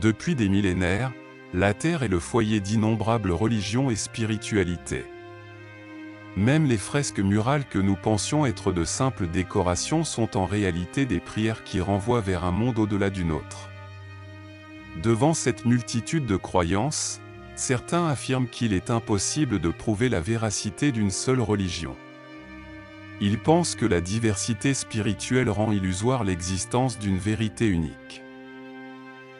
Depuis des millénaires, la Terre est le foyer d'innombrables religions et spiritualités. Même les fresques murales que nous pensions être de simples décorations sont en réalité des prières qui renvoient vers un monde au-delà du nôtre. Devant cette multitude de croyances, certains affirment qu'il est impossible de prouver la véracité d'une seule religion. Ils pensent que la diversité spirituelle rend illusoire l'existence d'une vérité unique.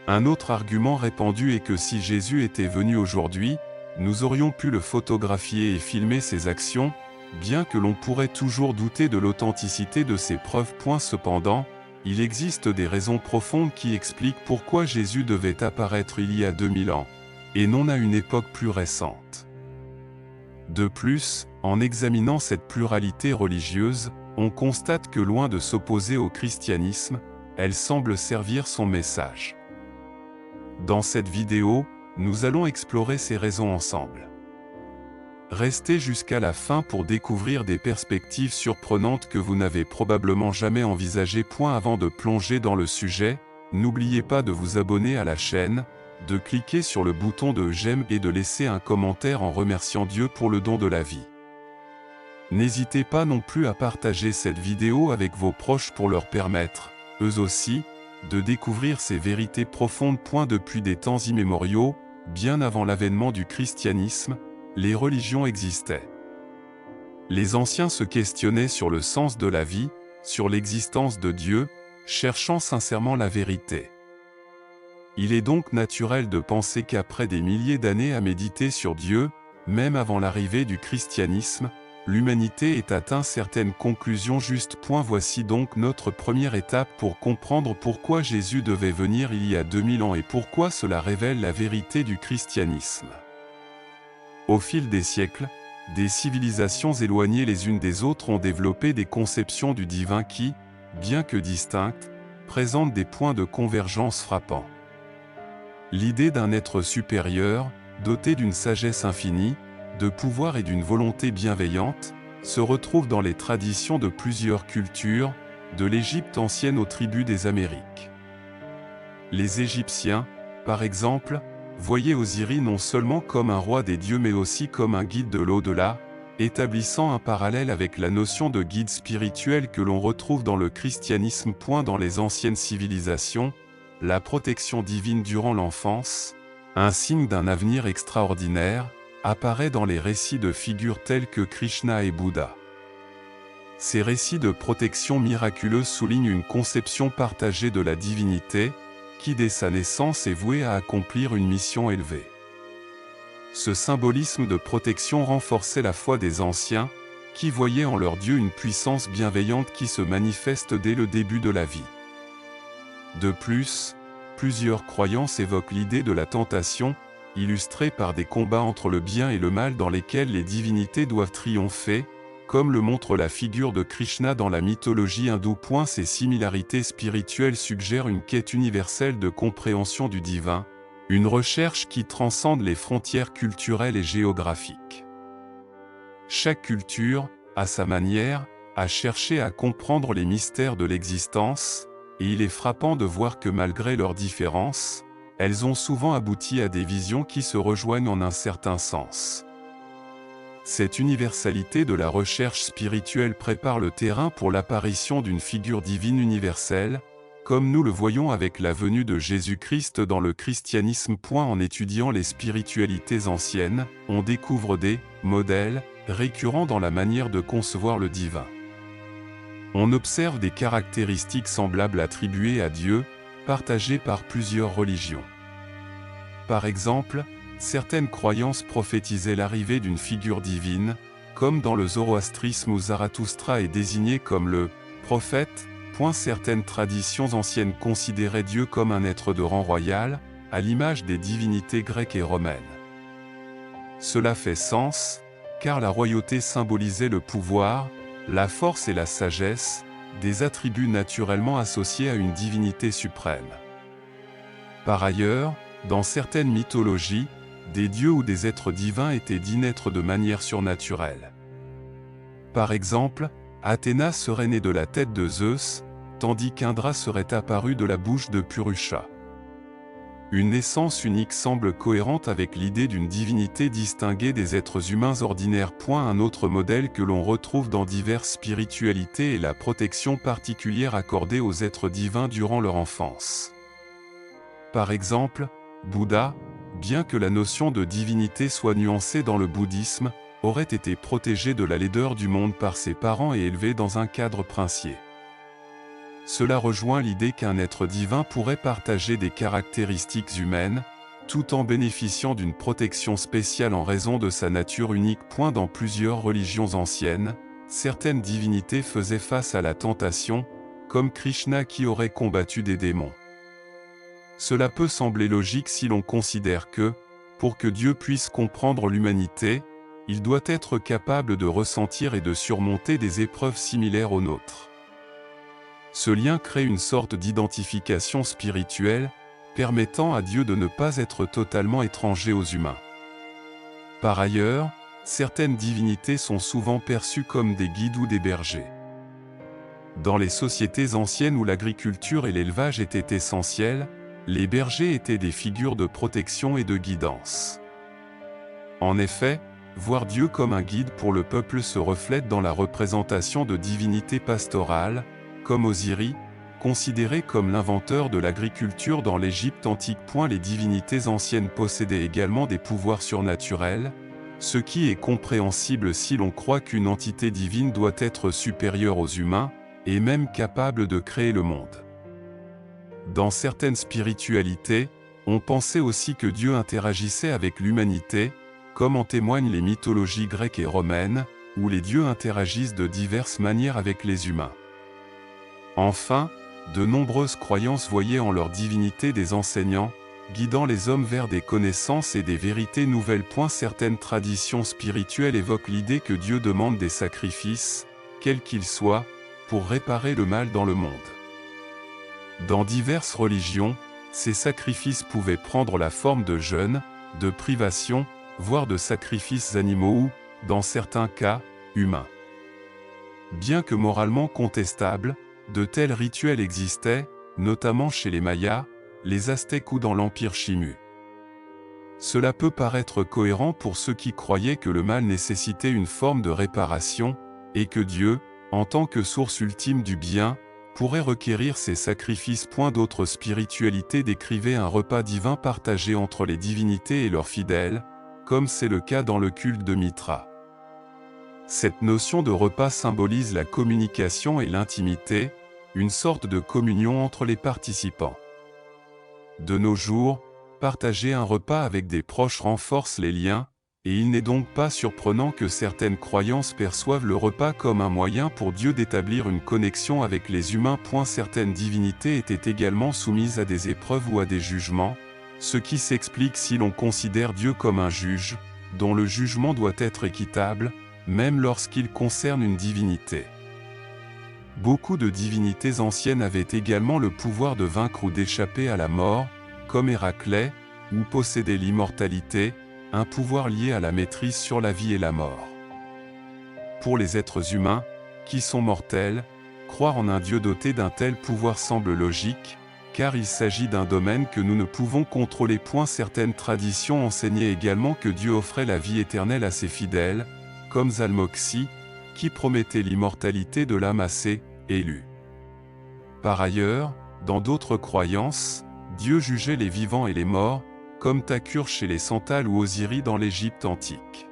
Un autre argument répandu est que si Jésus était venu aujourd'hui, nous aurions pu le photographier et filmer ses actions, bien que l'on pourrait toujours douter de l'authenticité de ces preuves. Cependant, il existe des raisons profondes qui expliquent pourquoi Jésus devait apparaître il y a 2000 ans, et non à une époque plus récente. De plus, en examinant cette pluralité religieuse, on constate que loin de s'opposer au christianisme, elle semble servir son message. Dans cette vidéo, nous allons explorer ces raisons ensemble. Restez jusqu'à la fin pour découvrir des perspectives surprenantes que vous n'avez probablement jamais envisagées. Avant de plonger dans le sujet, n'oubliez pas de vous abonner à la chaîne, de cliquer sur le bouton de j'aime et de laisser un commentaire en remerciant Dieu pour le don de la vie. N'hésitez pas non plus à partager cette vidéo avec vos proches pour leur permettre, eux aussi, de découvrir ces vérités profondes. Depuis des temps immémoriaux, bien avant l'avènement du christianisme, les religions existaient. Les anciens se questionnaient sur le sens de la vie, sur l'existence de Dieu, cherchant sincèrement la vérité. Il est donc naturel de penser qu'après des milliers d'années à méditer sur Dieu, même avant l'arrivée du christianisme, l'humanité ait atteint certaines conclusions justes. Voici donc notre première étape pour comprendre pourquoi Jésus devait venir il y a 2000 ans et pourquoi cela révèle la vérité du christianisme. Au fil des siècles, des civilisations éloignées les unes des autres ont développé des conceptions du divin qui, bien que distinctes, présentent des points de convergence frappants. L'idée d'un être supérieur, doté d'une sagesse infinie, de pouvoir et d'une volonté bienveillante, se retrouve dans les traditions de plusieurs cultures, de l'Égypte ancienne aux tribus des Amériques. Les Égyptiens, par exemple, voyaient Osiris non seulement comme un roi des dieux mais aussi comme un guide de l'au-delà, établissant un parallèle avec la notion de guide spirituel que l'on retrouve dans le christianisme. Dans les anciennes civilisations, la protection divine durant l'enfance, un signe d'un avenir extraordinaire, apparaît dans les récits de figures telles que Krishna et Bouddha. Ces récits de protection miraculeuse soulignent une conception partagée de la divinité, qui dès sa naissance est vouée à accomplir une mission élevée. Ce symbolisme de protection renforçait la foi des anciens, qui voyaient en leur Dieu une puissance bienveillante qui se manifeste dès le début de la vie. De plus, plusieurs croyances évoquent l'idée de la tentation, illustrée par des combats entre le bien et le mal dans lesquels les divinités doivent triompher, comme le montre la figure de Krishna dans la mythologie hindoue. Ces similarités spirituelles suggèrent une quête universelle de compréhension du divin, une recherche qui transcende les frontières culturelles et géographiques. Chaque culture, à sa manière, a cherché à comprendre les mystères de l'existence, et il est frappant de voir que malgré leurs différences, elles ont souvent abouti à des visions qui se rejoignent en un certain sens. Cette universalité de la recherche spirituelle prépare le terrain pour l'apparition d'une figure divine universelle, comme nous le voyons avec la venue de Jésus-Christ dans le christianisme. En étudiant les spiritualités anciennes, on découvre des modèles récurrents dans la manière de concevoir le divin. On observe des caractéristiques semblables attribuées à Dieu, partagées par plusieurs religions. Par exemple, certaines croyances prophétisaient l'arrivée d'une figure divine, comme dans le zoroastrisme où Zarathustra est désigné comme le prophète. Certaines traditions anciennes considéraient Dieu comme un être de rang royal, à l'image des divinités grecques et romaines. Cela fait sens, car la royauté symbolisait le pouvoir, la force et la sagesse, des attributs naturellement associés à une divinité suprême. Par ailleurs, dans certaines mythologies, des dieux ou des êtres divins étaient dits naître de manière surnaturelle. Par exemple, Athéna serait née de la tête de Zeus, tandis qu'Indra serait apparu de la bouche de Purusha. une naissance unique semble cohérente avec l'idée d'une divinité distinguée des êtres humains ordinaires. Un autre modèle que l'on retrouve dans diverses spiritualités est la protection particulière accordée aux êtres divins durant leur enfance. Par exemple, Bouddha, bien que la notion de divinité soit nuancée dans le bouddhisme, aurait été protégé de la laideur du monde par ses parents et élevé dans un cadre princier. Cela rejoint l'idée qu'un être divin pourrait partager des caractéristiques humaines, tout en bénéficiant d'une protection spéciale en raison de sa nature unique. Dans plusieurs religions anciennes, certaines divinités faisaient face à la tentation, comme Krishna qui aurait combattu des démons. Cela peut sembler logique si l'on considère que, pour que Dieu puisse comprendre l'humanité, il doit être capable de ressentir et de surmonter des épreuves similaires aux nôtres. Ce lien crée une sorte d'identification spirituelle, permettant à Dieu de ne pas être totalement étranger aux humains. Par ailleurs, certaines divinités sont souvent perçues comme des guides ou des bergers. Dans les sociétés anciennes où l'agriculture et l'élevage étaient essentiels, les bergers étaient des figures de protection et de guidance. En effet, voir Dieu comme un guide pour le peuple se reflète dans la représentation de divinités pastorales, comme Osiris, considéré comme l'inventeur de l'agriculture dans l'Égypte antique. Les divinités anciennes possédaient également des pouvoirs surnaturels, ce qui est compréhensible si l'on croit qu'une entité divine doit être supérieure aux humains, et même capable de créer le monde. Dans certaines spiritualités, on pensait aussi que Dieu interagissait avec l'humanité, comme en témoignent les mythologies grecques et romaines, où les dieux interagissent de diverses manières avec les humains. Enfin, de nombreuses croyances voyaient en leur divinité des enseignants, guidant les hommes vers des connaissances et des vérités nouvelles. Certaines traditions spirituelles évoquent l'idée que Dieu demande des sacrifices, quels qu'ils soient, pour réparer le mal dans le monde. Dans diverses religions, ces sacrifices pouvaient prendre la forme de jeûnes, de privations, voire de sacrifices animaux ou, dans certains cas, humains. Bien que moralement contestables, de tels rituels existaient, notamment chez les Mayas, les Aztèques ou dans l'Empire Chimú. Cela peut paraître cohérent pour ceux qui croyaient que le mal nécessitait une forme de réparation, et que Dieu, en tant que source ultime du bien, pourrait requérir ces sacrifices. D'autres spiritualités décrivaient un repas divin partagé entre les divinités et leurs fidèles, comme c'est le cas dans le culte de Mitra. Cette notion de repas symbolise la communication et l'intimité, une sorte de communion entre les participants. De nos jours, partager un repas avec des proches renforce les liens, et il n'est donc pas surprenant que certaines croyances perçoivent le repas comme un moyen pour Dieu d'établir une connexion avec les humains. Certaines divinités étaient également soumises à des épreuves ou à des jugements, ce qui s'explique si l'on considère Dieu comme un juge, dont le jugement doit être équitable, même lorsqu'il concerne une divinité. Beaucoup de divinités anciennes avaient également le pouvoir de vaincre ou d'échapper à la mort, comme Héraclès, ou posséder l'immortalité, un pouvoir lié à la maîtrise sur la vie et la mort. Pour les êtres humains, qui sont mortels, croire en un Dieu doté d'un tel pouvoir semble logique, car il s'agit d'un domaine que nous ne pouvons contrôler. Certaines traditions enseignaient également que Dieu offrait la vie éternelle à ses fidèles, comme Zalmoxi, qui promettait l'immortalité de l'âme à ses élus. Par ailleurs, dans d'autres croyances, Dieu jugeait les vivants et les morts, comme Takur chez les Santales ou Osiris dans l'Égypte antique.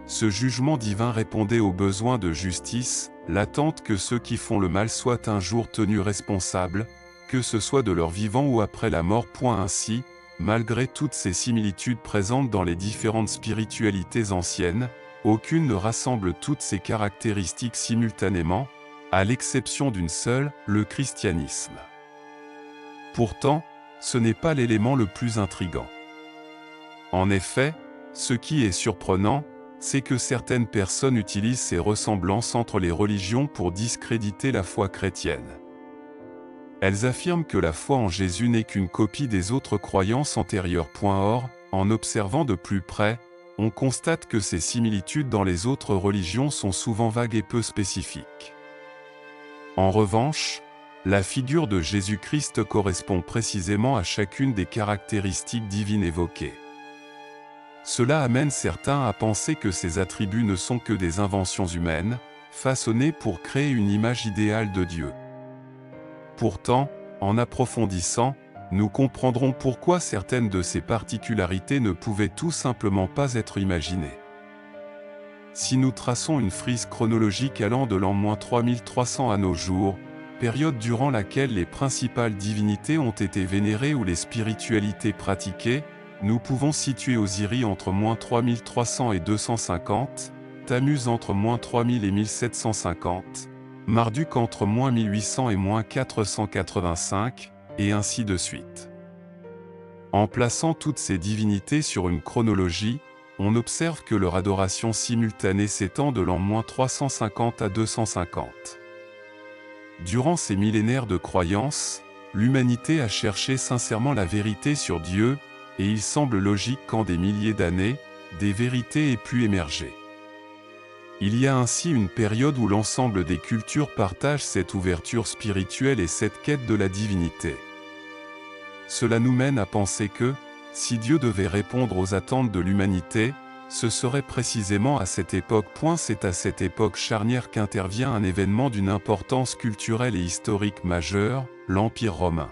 Ce jugement divin répondait aux besoins de justice, l'attente que ceux qui font le mal soient un jour tenus responsables, que ce soit de leur vivant ou après la mort. Ainsi, malgré toutes ces similitudes présentes dans les différentes spiritualités anciennes, aucune ne rassemble toutes ces caractéristiques simultanément, à l'exception d'une seule, le christianisme. Pourtant, ce n'est pas l'élément le plus intrigant. En effet, ce qui est surprenant, c'est que certaines personnes utilisent ces ressemblances entre les religions pour discréditer la foi chrétienne. Elles affirment que la foi en Jésus n'est qu'une copie des autres croyances antérieures. Or, en observant de plus près, on constate que ces similitudes dans les autres religions sont souvent vagues et peu spécifiques. En revanche, La figure de Jésus-Christ correspond précisément à chacune des caractéristiques divines évoquées. Cela amène certains à penser que ces attributs ne sont que des inventions humaines, façonnées pour créer une image idéale de Dieu. Pourtant, en approfondissant, nous comprendrons pourquoi certaines de ces particularités ne pouvaient tout simplement pas être imaginées. Si nous traçons une frise chronologique allant de l'an 3300 à nos jours, période durant laquelle les principales divinités ont été vénérées ou les spiritualités pratiquées, nous pouvons situer Osiris entre -3300 et 250, Tammuz entre -3000 et 1750, Marduk entre -1800 et -485, et ainsi de suite. En plaçant toutes ces divinités sur une chronologie, on observe que leur adoration simultanée s'étend de l'an -350 à 250. Durant ces millénaires de croyances, l'humanité a cherché sincèrement la vérité sur Dieu, et il semble logique qu'en des milliers d'années, des vérités aient pu émerger. Il y a ainsi une période où l'ensemble des cultures partagent cette ouverture spirituelle et cette quête de la divinité. Cela nous mène à penser que, si Dieu devait répondre aux attentes de l'humanité, ce serait précisément à cette époque. C'est à cette époque charnière qu'intervient un événement d'une importance culturelle et historique majeure, l'Empire romain.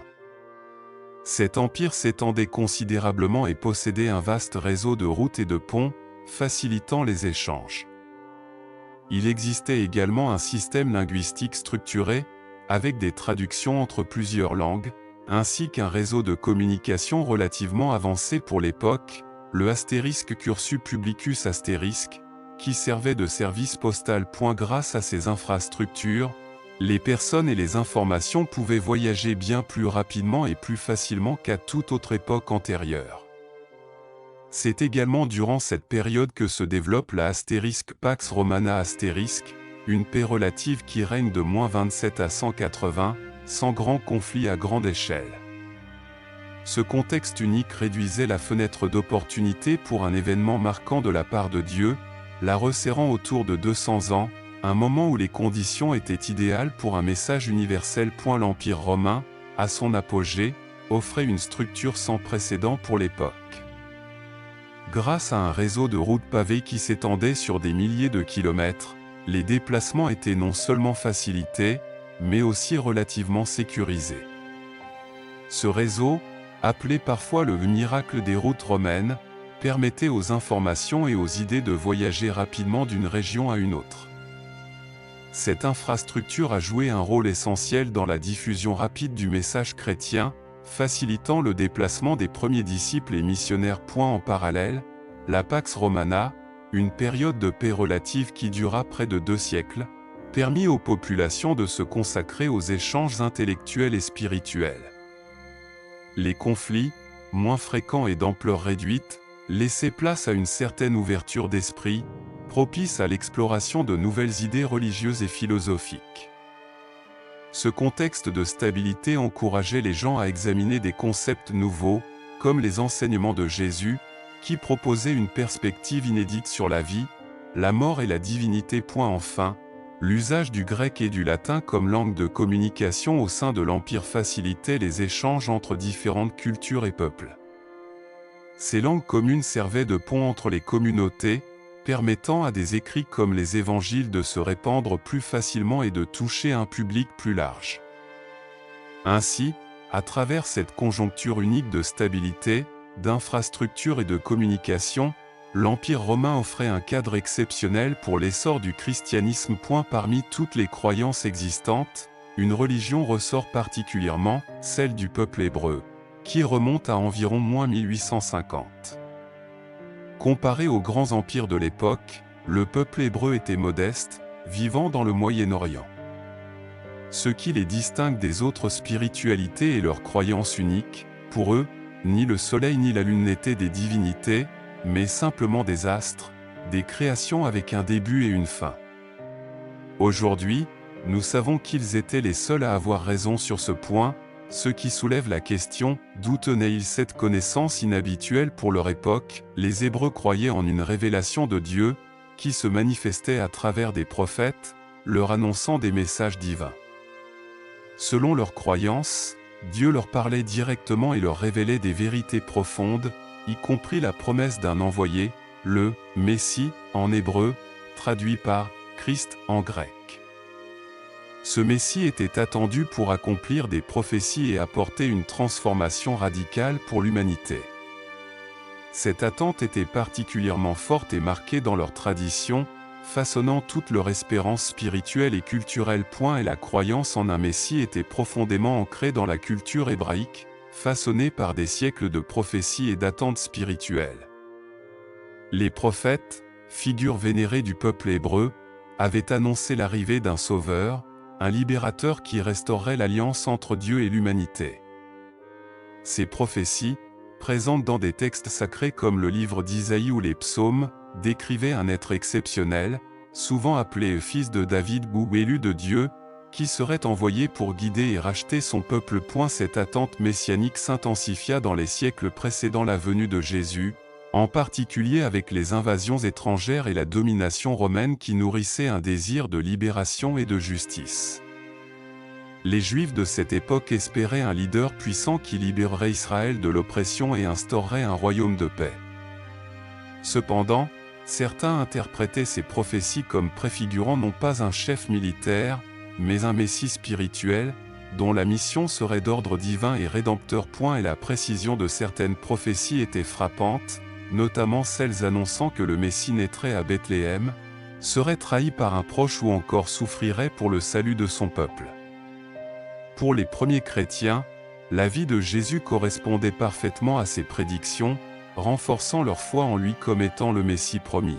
Cet empire s'étendait considérablement et possédait un vaste réseau de routes et de ponts, facilitant les échanges. Il existait également un système linguistique structuré, avec des traductions entre plusieurs langues, ainsi qu'un réseau de communication relativement avancé pour l'époque, le astérisque Cursus Publicus astérisque, qui servait de service postal. Grâce à ces infrastructures, les personnes et les informations pouvaient voyager bien plus rapidement et plus facilement qu'à toute autre époque antérieure. C'est également durant cette période que se développe la astérisque Pax Romana astérisque, une paix relative qui règne de -27 à 180, sans grand conflit à grande échelle. Ce contexte unique réduisait la fenêtre d'opportunité pour un événement marquant de la part de Dieu, la resserrant autour de 200 ans, un moment où les conditions étaient idéales pour un message universel. L'Empire romain, à son apogée, offrait une structure sans précédent pour l'époque. Grâce à un réseau de routes pavées qui s'étendait sur des milliers de kilomètres, les déplacements étaient non seulement facilités, mais aussi relativement sécurisés. Ce réseau, appelé parfois le miracle des routes romaines, permettait aux informations et aux idées de voyager rapidement d'une région à une autre. Cette infrastructure a joué un rôle essentiel dans la diffusion rapide du message chrétien, facilitant le déplacement des premiers disciples et missionnaires. En parallèle, la Pax Romana, une période de paix relative qui dura près de 2 siècles, permit aux populations de se consacrer aux échanges intellectuels et spirituels. Les conflits, moins fréquents et d'ampleur réduite, laissaient place à une certaine ouverture d'esprit, propice à l'exploration de nouvelles idées religieuses et philosophiques. Ce contexte de stabilité encourageait les gens à examiner des concepts nouveaux, comme les enseignements de Jésus, qui proposaient une perspective inédite sur la vie, la mort et la divinité. Enfin, l'usage du grec et du latin comme langue de communication au sein de l'Empire facilitait les échanges entre différentes cultures et peuples. Ces langues communes servaient de pont entre les communautés, permettant à des écrits comme les évangiles de se répandre plus facilement et de toucher un public plus large. Ainsi, à travers cette conjoncture unique de stabilité, d'infrastructure et de communication, l'Empire romain offrait un cadre exceptionnel pour l'essor du christianisme. Parmi toutes les croyances existantes, une religion ressort particulièrement, celle du peuple hébreu, qui remonte à environ -1850. Comparé aux grands empires de l'époque, le peuple hébreu était modeste, vivant dans le Moyen-Orient. Ce qui les distingue des autres spiritualités est leur croyance unique. Pour eux, ni le soleil ni la lune n'étaient des divinités, mais simplement des astres, des créations avec un début et une fin. Aujourd'hui, nous savons qu'ils étaient les seuls à avoir raison sur ce point, ce qui soulève la question, d'où tenaient-ils cette connaissance inhabituelle pour leur époque? Les Hébreux croyaient en une révélation de Dieu, qui se manifestait à travers des prophètes, leur annonçant des messages divins. Selon leurs croyances, Dieu leur parlait directement et leur révélait des vérités profondes, y compris la promesse d'un envoyé, le « Messie » en hébreu, traduit par « Christ » en grec. Ce Messie était attendu pour accomplir des prophéties et apporter une transformation radicale pour l'humanité. Cette attente était particulièrement forte et marquée dans leur tradition, façonnant toute leur espérance spirituelle et culturelle. Et la croyance en un Messie était profondément ancrée dans la culture hébraïque, façonnée par des siècles de prophéties et d'attentes spirituelles. Les prophètes, figures vénérées du peuple hébreu, avaient annoncé l'arrivée d'un sauveur, un libérateur qui restaurerait l'alliance entre Dieu et l'humanité. Ces prophéties, présentes dans des textes sacrés comme le livre d'Isaïe ou les psaumes, décrivait un être exceptionnel, souvent appelé fils de David ou élu de Dieu, qui serait envoyé pour guider et racheter son peuple. Cette attente messianique s'intensifia dans les siècles précédant la venue de Jésus, en particulier avec les invasions étrangères et la domination romaine qui nourrissait un désir de libération et de justice. Les Juifs de cette époque espéraient un leader puissant qui libérerait Israël de l'oppression et instaurerait un royaume de paix. Cependant, certains interprétaient ces prophéties comme préfigurant non pas un chef militaire, mais un Messie spirituel, dont la mission serait d'ordre divin et rédempteur. Et la précision de certaines prophéties était frappante, notamment celles annonçant que le Messie naîtrait à Bethléem, serait trahi par un proche ou encore souffrirait pour le salut de son peuple. Pour les premiers chrétiens, la vie de Jésus correspondait parfaitement à ces prédictions, renforçant leur foi en lui comme étant le Messie promis.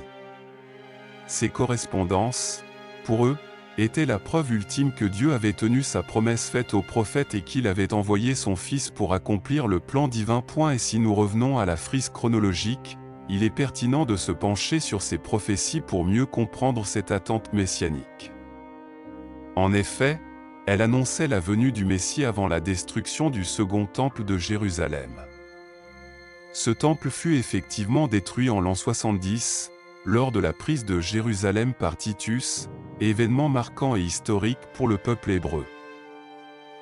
Ces correspondances, pour eux, étaient la preuve ultime que Dieu avait tenu sa promesse faite aux prophètes et qu'il avait envoyé son Fils pour accomplir le plan divin. Et si nous revenons à la frise chronologique, il est pertinent de se pencher sur ces prophéties pour mieux comprendre cette attente messianique. En effet, elle annonçait la venue du Messie avant la destruction du second temple de Jérusalem. Ce temple fut effectivement détruit en l'an 70, lors de la prise de Jérusalem par Titus, événement marquant et historique pour le peuple hébreu.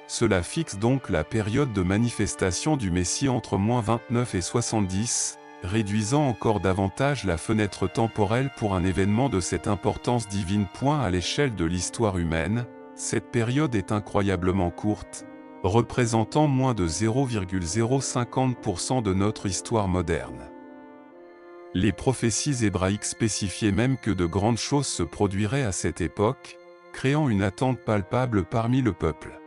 Cela fixe donc la période de manifestation du Messie entre -29 et 70, réduisant encore davantage la fenêtre temporelle pour un événement de cette importance divine. À l'échelle de l'histoire humaine, cette période est incroyablement courte, représentant moins de 0,050% de notre histoire moderne. Les prophéties hébraïques spécifiaient même que de grandes choses se produiraient à cette époque, créant une attente palpable parmi le peuple.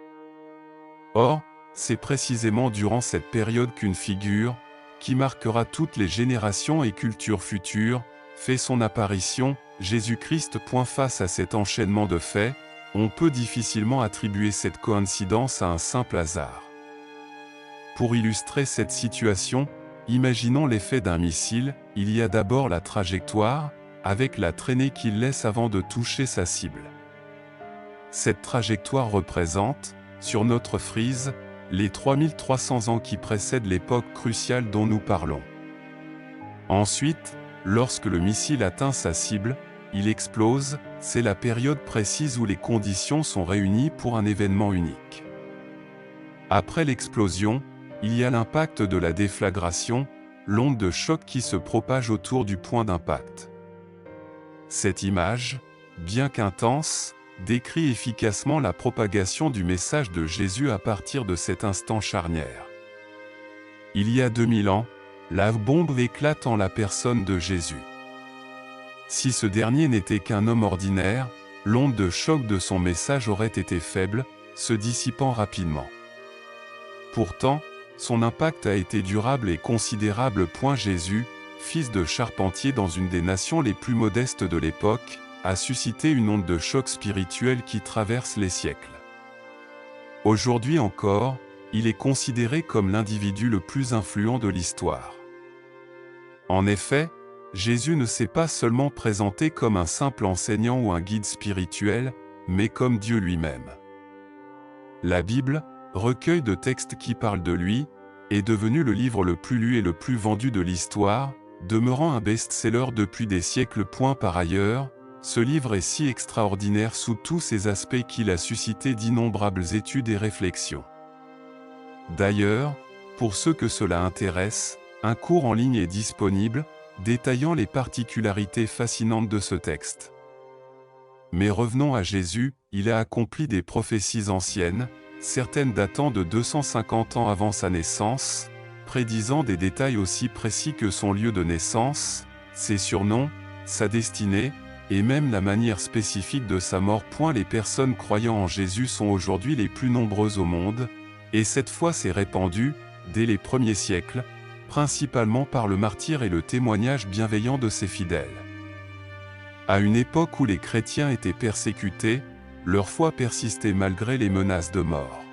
Or, c'est précisément durant cette période qu'une figure, qui marquera toutes les générations et cultures futures, fait son apparition, Jésus-Christ. Face à cet enchaînement de faits, on peut difficilement attribuer cette coïncidence à un simple hasard. Pour illustrer cette situation, imaginons l'effet d'un missile. Il y a d'abord la trajectoire, avec la traînée qu'il laisse avant de toucher sa cible. Cette trajectoire représente, sur notre frise, les 3300 ans qui précèdent l'époque cruciale dont nous parlons. Ensuite, lorsque le missile atteint sa cible, il explose, c'est la période précise où les conditions sont réunies pour un événement unique. Après l'explosion, il y a l'impact de la déflagration, l'onde de choc qui se propage autour du point d'impact. Cette image, bien qu'intense, décrit efficacement la propagation du message de Jésus à partir de cet instant charnière. Il y a 2000 ans, la bombe éclate en la personne de Jésus. Si ce dernier n'était qu'un homme ordinaire, l'onde de choc de son message aurait été faible, se dissipant rapidement. Pourtant, son impact a été durable et considérable. Jésus, fils de charpentier dans une des nations les plus modestes de l'époque, a suscité une onde de choc spirituel qui traverse les siècles. Aujourd'hui encore, il est considéré comme l'individu le plus influent de l'histoire. En effet, Jésus ne s'est pas seulement présenté comme un simple enseignant ou un guide spirituel, mais comme Dieu lui-même. La Bible, recueil de textes qui parlent de lui, est devenu le livre le plus lu et le plus vendu de l'histoire, demeurant un best-seller depuis des siècles. Par ailleurs, ce livre est si extraordinaire sous tous ses aspects qu'il a suscité d'innombrables études et réflexions. D'ailleurs, pour ceux que cela intéresse, un cours en ligne est disponible, détaillant les particularités fascinantes de ce texte. Mais revenons à Jésus, il a accompli des prophéties anciennes, certaines datant de 250 ans avant sa naissance, prédisant des détails aussi précis que son lieu de naissance, ses surnoms, sa destinée, et même la manière spécifique de sa mort. Les personnes croyant en Jésus sont aujourd'hui les plus nombreuses au monde, et cette foi s'est répandue, dès les premiers siècles, principalement par le martyre et le témoignage bienveillant de ses fidèles. À une époque où les chrétiens étaient persécutés, leur foi persistait malgré les menaces de mort.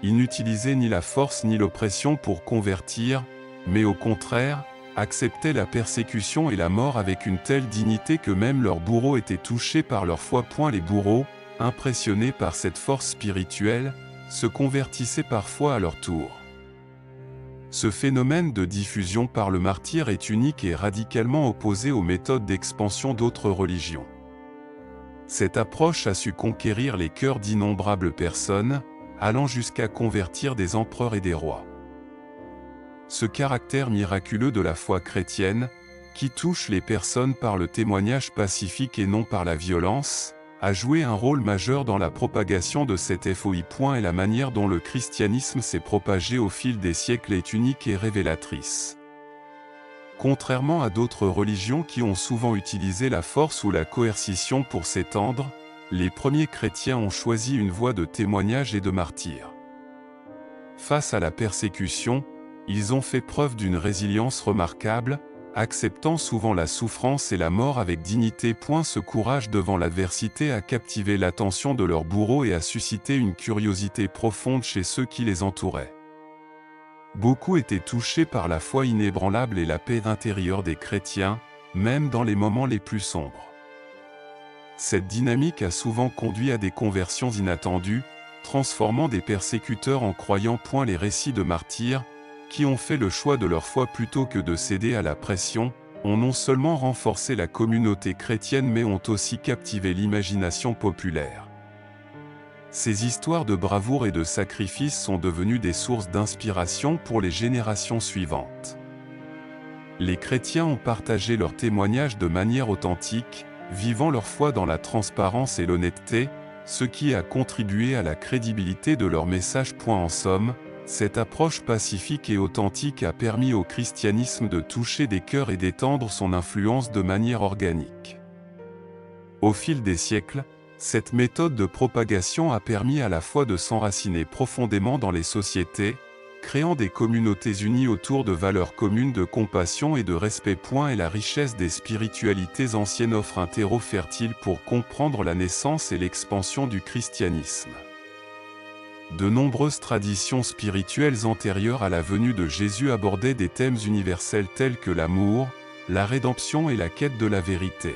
Ils n'utilisaient ni la force ni l'oppression pour convertir, mais au contraire, acceptaient la persécution et la mort avec une telle dignité que même leurs bourreaux étaient touchés par leur foi. Les bourreaux, impressionnés par cette force spirituelle, se convertissaient parfois à leur tour. Ce phénomène de diffusion par le martyre est unique et radicalement opposé aux méthodes d'expansion d'autres religions. Cette approche a su conquérir les cœurs d'innombrables personnes, allant jusqu'à convertir des empereurs et des rois. Ce caractère miraculeux de la foi chrétienne, qui touche les personnes par le témoignage pacifique et non par la violence, a joué un rôle majeur dans la propagation de cette foi. Et la manière dont le christianisme s'est propagé au fil des siècles est unique et révélatrice. Contrairement à d'autres religions qui ont souvent utilisé la force ou la coercition pour s'étendre, les premiers chrétiens ont choisi une voie de témoignage et de martyre. Face à la persécution, ils ont fait preuve d'une résilience remarquable, acceptant souvent la souffrance et la mort avec dignité. Ce courage devant l'adversité a captivé l'attention de leurs bourreaux et a suscité une curiosité profonde chez ceux qui les entouraient. Beaucoup étaient touchés par la foi inébranlable et la paix intérieure des chrétiens, même dans les moments les plus sombres. Cette dynamique a souvent conduit à des conversions inattendues, transformant des persécuteurs en croyants. Les récits de martyrs, qui ont fait le choix de leur foi plutôt que de céder à la pression, ont non seulement renforcé la communauté chrétienne mais ont aussi captivé l'imagination populaire. Ces histoires de bravoure et de sacrifice sont devenues des sources d'inspiration pour les générations suivantes. Les chrétiens ont partagé leurs témoignages de manière authentique, vivant leur foi dans la transparence et l'honnêteté, ce qui a contribué à la crédibilité de leur message. En somme, cette approche pacifique et authentique a permis au christianisme de toucher des cœurs et d'étendre son influence de manière organique. Au fil des siècles, cette méthode de propagation a permis à la foi de s'enraciner profondément dans les sociétés, créant des communautés unies autour de valeurs communes de compassion et de respect. Et la richesse des spiritualités anciennes offre un terreau fertile pour comprendre la naissance et l'expansion du christianisme. De nombreuses traditions spirituelles antérieures à la venue de Jésus abordaient des thèmes universels tels que l'amour, la rédemption et la quête de la vérité.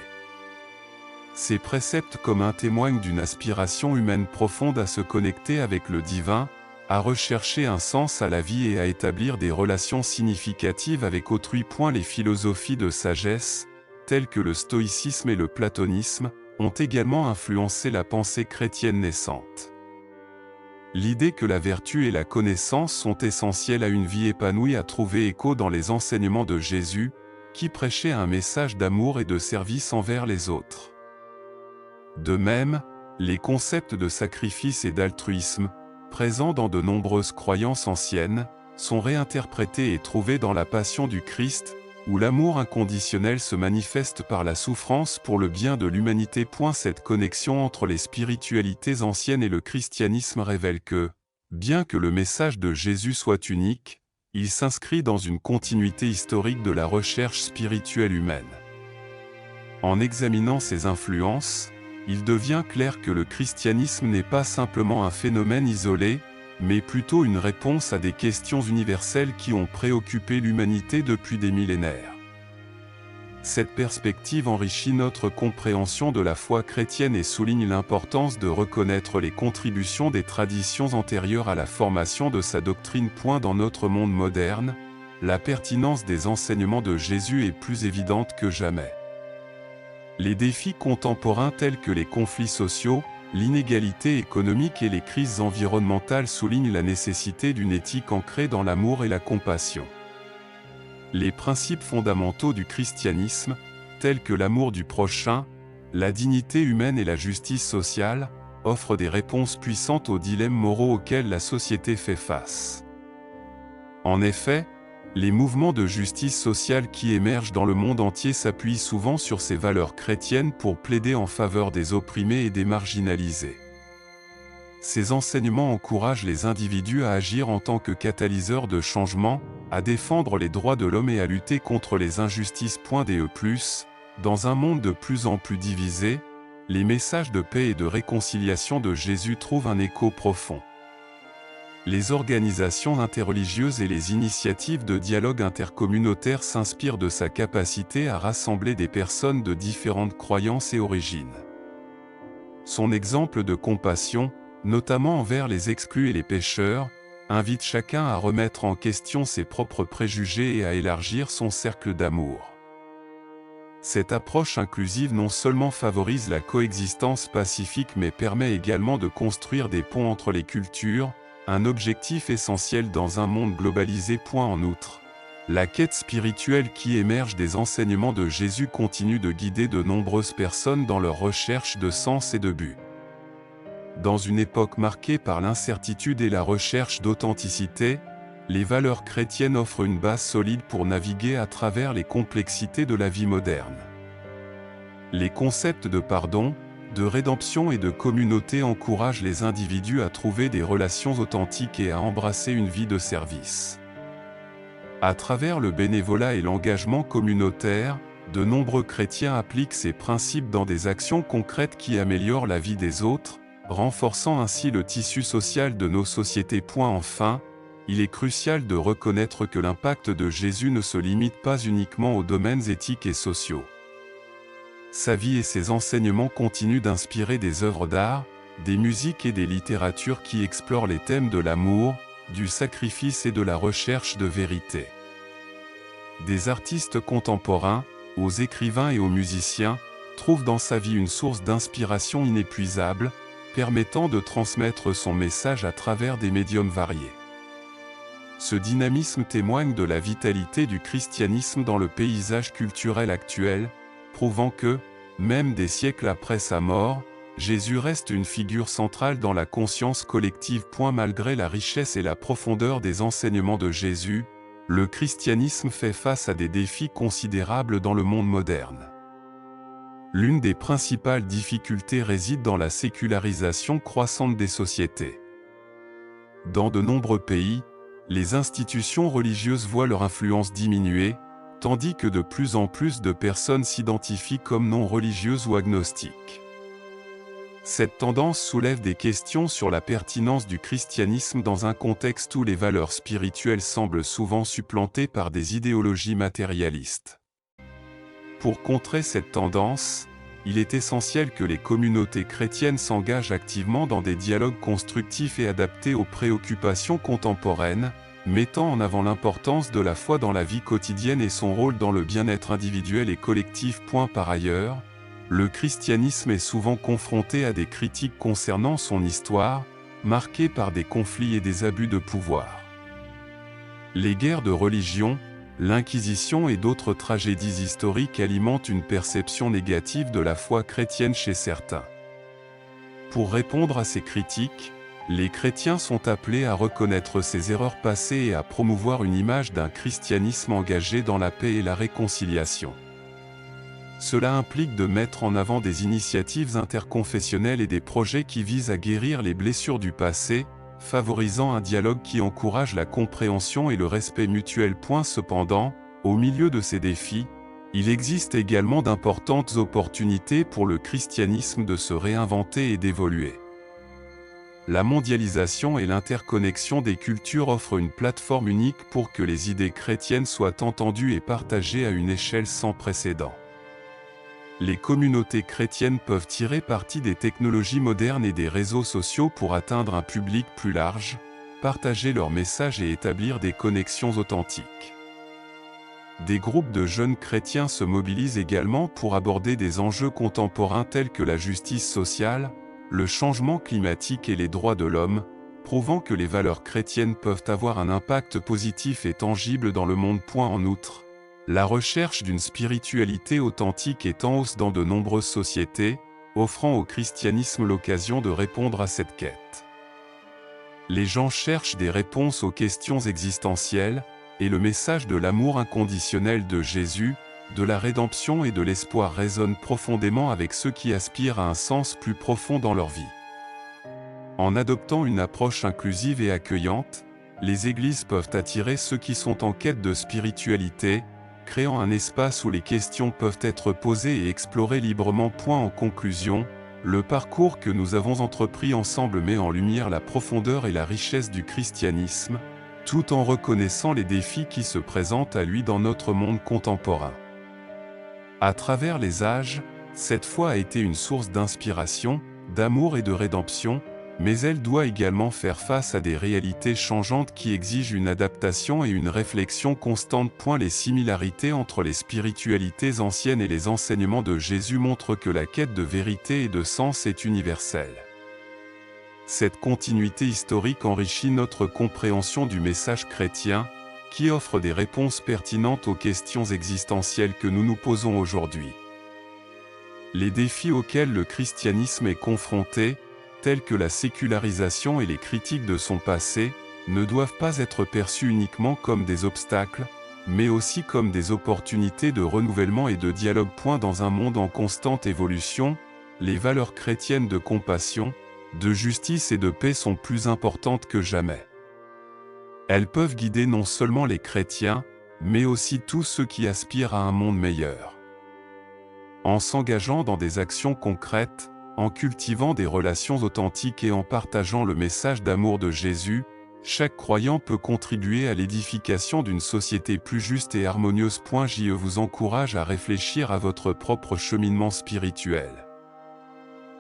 Ces préceptes communs témoignent d'une aspiration humaine profonde à se connecter avec le divin, à rechercher un sens à la vie et à établir des relations significatives avec autrui. Les philosophies de sagesse, telles que le stoïcisme et le platonisme, ont également influencé la pensée chrétienne naissante. L'idée que la vertu et la connaissance sont essentielles à une vie épanouie a trouvé écho dans les enseignements de Jésus, qui prêchait un message d'amour et de service envers les autres. De même, les concepts de sacrifice et d'altruisme, présents dans de nombreuses croyances anciennes, sont réinterprétés et trouvés dans la Passion du Christ, où l'amour inconditionnel se manifeste par la souffrance pour le bien de l'humanité. Cette connexion entre les spiritualités anciennes et le christianisme révèle que, bien que le message de Jésus soit unique, il s'inscrit dans une continuité historique de la recherche spirituelle humaine. En examinant ces influences, il devient clair que le christianisme n'est pas simplement un phénomène isolé, mais plutôt une réponse à des questions universelles qui ont préoccupé l'humanité depuis des millénaires. Cette perspective enrichit notre compréhension de la foi chrétienne et souligne l'importance de reconnaître les contributions des traditions antérieures à la formation de sa doctrine. Dans notre monde moderne, la pertinence des enseignements de Jésus est plus évidente que jamais. Les défis contemporains tels que les conflits sociaux, l'inégalité économique et les crises environnementales soulignent la nécessité d'une éthique ancrée dans l'amour et la compassion. Les principes fondamentaux du christianisme, tels que l'amour du prochain, la dignité humaine et la justice sociale, offrent des réponses puissantes aux dilemmes moraux auxquels la société fait face. En effet, les mouvements de justice sociale qui émergent dans le monde entier s'appuient souvent sur ces valeurs chrétiennes pour plaider en faveur des opprimés et des marginalisés. Ces enseignements encouragent les individus à agir en tant que catalyseurs de changement, à défendre les droits de l'homme et à lutter contre les injustices. Dans un monde de plus en plus divisé, les messages de paix et de réconciliation de Jésus trouvent un écho profond. Les organisations interreligieuses et les initiatives de dialogue intercommunautaire s'inspirent de sa capacité à rassembler des personnes de différentes croyances et origines. Son exemple de compassion, notamment envers les exclus et les pécheurs, invite chacun à remettre en question ses propres préjugés et à élargir son cercle d'amour. Cette approche inclusive non seulement favorise la coexistence pacifique mais permet également de construire des ponts entre les cultures, un objectif essentiel dans un monde globalisé. En outre, la quête spirituelle qui émerge des enseignements de Jésus continue de guider de nombreuses personnes dans leur recherche de sens et de but. Dans une époque marquée par l'incertitude et la recherche d'authenticité, les valeurs chrétiennes offrent une base solide pour naviguer à travers les complexités de la vie moderne. Les concepts de pardon, de rédemption et de communauté encouragent les individus à trouver des relations authentiques et à embrasser une vie de service. À travers le bénévolat et l'engagement communautaire, de nombreux chrétiens appliquent ces principes dans des actions concrètes qui améliorent la vie des autres, renforçant ainsi le tissu social de nos sociétés. Enfin, il est crucial de reconnaître que l'impact de Jésus ne se limite pas uniquement aux domaines éthiques et sociaux. Sa vie et ses enseignements continuent d'inspirer des œuvres d'art, des musiques et des littératures qui explorent les thèmes de l'amour, du sacrifice et de la recherche de vérité. Des artistes contemporains, aux écrivains et aux musiciens, trouvent dans sa vie une source d'inspiration inépuisable, permettant de transmettre son message à travers des médiums variés. Ce dynamisme témoigne de la vitalité du christianisme dans le paysage culturel actuel, prouvant que, même des siècles après sa mort, Jésus reste une figure centrale dans la conscience collective. Malgré la richesse et la profondeur des enseignements de Jésus, le christianisme fait face à des défis considérables dans le monde moderne. L'une des principales difficultés réside dans la sécularisation croissante des sociétés. Dans de nombreux pays, les institutions religieuses voient leur influence diminuer, tandis que de plus en plus de personnes s'identifient comme non religieuses ou agnostiques. Cette tendance soulève des questions sur la pertinence du christianisme dans un contexte où les valeurs spirituelles semblent souvent supplantées par des idéologies matérialistes. Pour contrer cette tendance, il est essentiel que les communautés chrétiennes s'engagent activement dans des dialogues constructifs et adaptés aux préoccupations contemporaines, mettant en avant l'importance de la foi dans la vie quotidienne et son rôle dans le bien-être individuel et collectif. Par ailleurs, le christianisme est souvent confronté à des critiques concernant son histoire, marquée par des conflits et des abus de pouvoir. Les guerres de religion, l'Inquisition et d'autres tragédies historiques alimentent une perception négative de la foi chrétienne chez certains. Pour répondre à ces critiques, les chrétiens sont appelés à reconnaître ces erreurs passées et à promouvoir une image d'un christianisme engagé dans la paix et la réconciliation. Cela implique de mettre en avant des initiatives interconfessionnelles et des projets qui visent à guérir les blessures du passé, favorisant un dialogue qui encourage la compréhension et le respect mutuel. Cependant, au milieu de ces défis, il existe également d'importantes opportunités pour le christianisme de se réinventer et d'évoluer. La mondialisation et l'interconnexion des cultures offrent une plateforme unique pour que les idées chrétiennes soient entendues et partagées à une échelle sans précédent. Les communautés chrétiennes peuvent tirer parti des technologies modernes et des réseaux sociaux pour atteindre un public plus large, partager leurs messages et établir des connexions authentiques. des groupes de jeunes chrétiens se mobilisent également pour aborder des enjeux contemporains tels que la justice sociale, le changement climatique et les droits de l'homme, prouvant que les valeurs chrétiennes peuvent avoir un impact positif et tangible dans le monde. En outre, la recherche d'une spiritualité authentique est en hausse dans de nombreuses sociétés, offrant au christianisme l'occasion de répondre à cette quête. Les gens cherchent des réponses aux questions existentielles, et le message de l'amour inconditionnel de Jésus, de la rédemption et de l'espoir résonne profondément avec ceux qui aspirent à un sens plus profond dans leur vie. En adoptant une approche inclusive et accueillante, les églises peuvent attirer ceux qui sont en quête de spiritualité, créant un espace où les questions peuvent être posées et explorées librement. En conclusion, le parcours que nous avons entrepris ensemble met en lumière la profondeur et la richesse du christianisme, tout en reconnaissant les défis qui se présentent à lui dans notre monde contemporain. À travers les âges, cette foi a été une source d'inspiration, d'amour et de rédemption, mais elle doit également faire face à des réalités changeantes qui exigent une adaptation et une réflexion constante. Les similarités entre les spiritualités anciennes et les enseignements de Jésus montrent que la quête de vérité et de sens est universelle. Cette continuité historique enrichit notre compréhension du message chrétien, qui offre des réponses pertinentes aux questions existentielles que nous nous posons aujourd'hui. Les défis auxquels le christianisme est confronté, tels que la sécularisation et les critiques de son passé, ne doivent pas être perçus uniquement comme des obstacles, mais aussi comme des opportunités de renouvellement et de dialogue. Dans un monde en constante évolution, les valeurs chrétiennes de compassion, de justice et de paix sont plus importantes que jamais. Elles peuvent guider non seulement les chrétiens, mais aussi tous ceux qui aspirent à un monde meilleur. En s'engageant dans des actions concrètes, en cultivant des relations authentiques et en partageant le message d'amour de Jésus, chaque croyant peut contribuer à l'édification d'une société plus juste et harmonieuse. Je vous encourage à réfléchir à votre propre cheminement spirituel.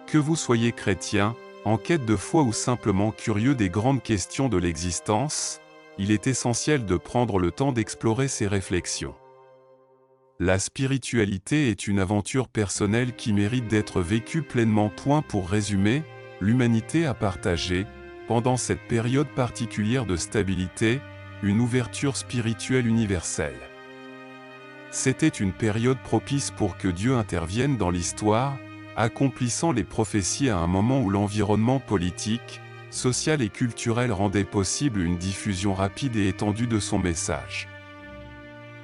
Que vous soyez chrétien, en quête de foi ou simplement curieux des grandes questions de l'existence, il est essentiel de prendre le temps d'explorer ces réflexions. La spiritualité est une aventure personnelle qui mérite d'être vécue pleinement. Pour résumer, l'humanité a partagé, pendant cette période particulière de stabilité, une ouverture spirituelle universelle. C'était une période propice pour que Dieu intervienne dans l'histoire, accomplissant les prophéties à un moment où l'environnement politique, social et culturel rendait possible une diffusion rapide et étendue de son message.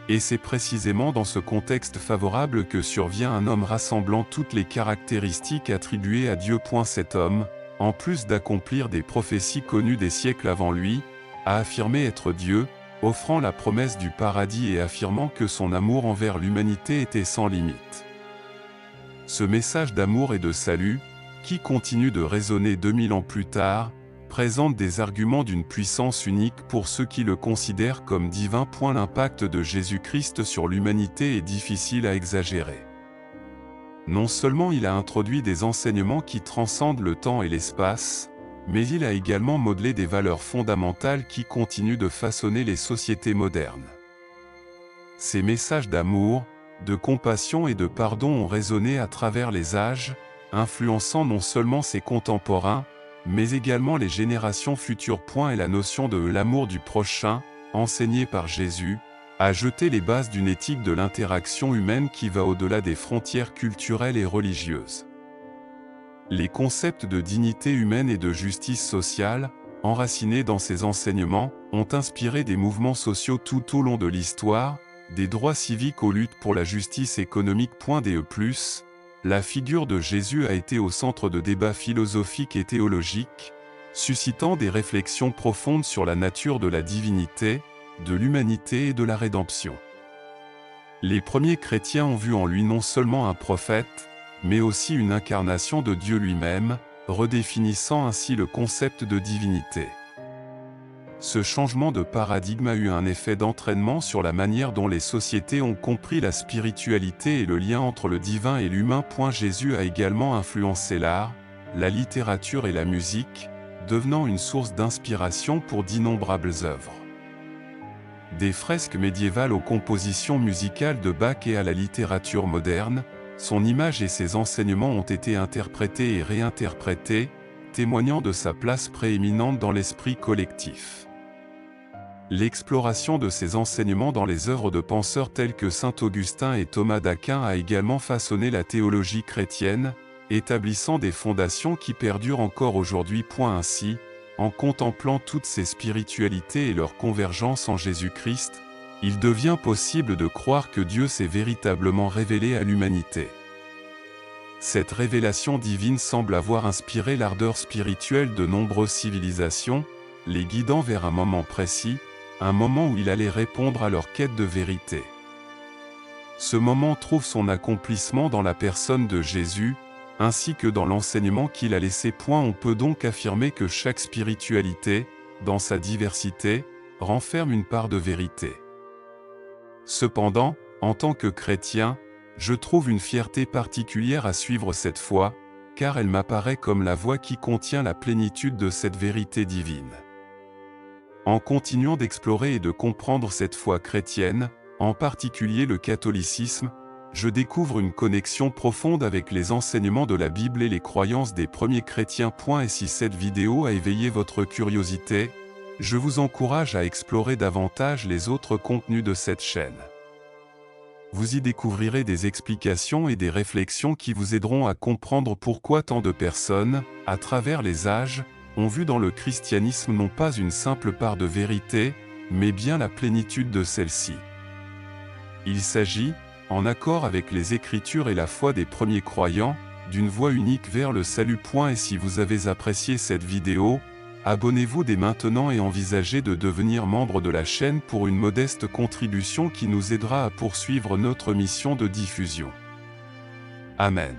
Et c'est précisément dans ce contexte favorable que survient un homme rassemblant toutes les caractéristiques attribuées à Dieu. Cet homme, en plus d'accomplir des prophéties connues des siècles avant lui, a affirmé être Dieu, offrant la promesse du paradis et affirmant que son amour envers l'humanité était sans limite. Ce message d'amour et de salut, qui continue de résonner 2000 ans plus tard, présente des arguments d'une puissance unique pour ceux qui le considèrent comme divin. L'impact de Jésus-Christ sur l'humanité est difficile à exagérer. Non seulement il a introduit des enseignements qui transcendent le temps et l'espace, mais il a également modelé des valeurs fondamentales qui continuent de façonner les sociétés modernes. Ces messages d'amour, de compassion et de pardon ont résonné à travers les âges, influençant non seulement ses contemporains, mais également les générations futures. Et la notion de l'amour du prochain, enseignée par Jésus, a jeté les bases d'une éthique de l'interaction humaine qui va au-delà des frontières culturelles et religieuses. Les concepts de dignité humaine et de justice sociale, enracinés dans ces enseignements, ont inspiré des mouvements sociaux tout au long de l'histoire, des droits civiques aux luttes pour la justice économique. La figure de Jésus a été au centre de débats philosophiques et théologiques, suscitant des réflexions profondes sur la nature de la divinité, de l'humanité et de la rédemption. Les premiers chrétiens ont vu en lui non seulement un prophète, mais aussi une incarnation de Dieu lui-même, redéfinissant ainsi le concept de divinité. Ce changement de paradigme a eu un effet d'entraînement sur la manière dont les sociétés ont compris la spiritualité et le lien entre le divin et l'humain. Jésus a également influencé l'art, la littérature et la musique, devenant une source d'inspiration pour d'innombrables œuvres. des fresques médiévales aux compositions musicales de Bach et à la littérature moderne, son image et ses enseignements ont été interprétés et réinterprétés, témoignant de sa place prééminente dans l'esprit collectif. L'exploration de ses enseignements dans les œuvres de penseurs tels que saint Augustin et Thomas d'Aquin a également façonné la théologie chrétienne, établissant des fondations qui perdurent encore aujourd'hui. Ainsi, en contemplant toutes ces spiritualités et leur convergence en Jésus-Christ, il devient possible de croire que Dieu s'est véritablement révélé à l'humanité. Cette révélation divine semble avoir inspiré l'ardeur spirituelle de nombreuses civilisations, les guidant vers un moment précis, un moment où il allait répondre à leur quête de vérité. Ce moment trouve son accomplissement dans la personne de Jésus, ainsi que dans l'enseignement qu'il a laissé. On peut donc affirmer que chaque spiritualité, dans sa diversité, renferme une part de vérité. Cependant, en tant que chrétien, je trouve une fierté particulière à suivre cette foi, car elle m'apparaît comme la voie qui contient la plénitude de cette vérité divine. En continuant d'explorer et de comprendre cette foi chrétienne, en particulier le catholicisme, je découvre une connexion profonde avec les enseignements de la Bible et les croyances des premiers chrétiens. Et si cette vidéo a éveillé votre curiosité, je vous encourage à explorer davantage les autres contenus de cette chaîne. Vous y découvrirez des explications et des réflexions qui vous aideront à comprendre pourquoi tant de personnes, à travers les âges, ont vu dans le christianisme non pas une simple part de vérité, mais bien la plénitude de celle-ci. Il s'agit, en accord avec les Écritures et la foi des premiers croyants, d'une voie unique vers le salut. Et si vous avez apprécié cette vidéo, abonnez-vous dès maintenant et envisagez de devenir membre de la chaîne pour une modeste contribution qui nous aidera à poursuivre notre mission de diffusion. Amen.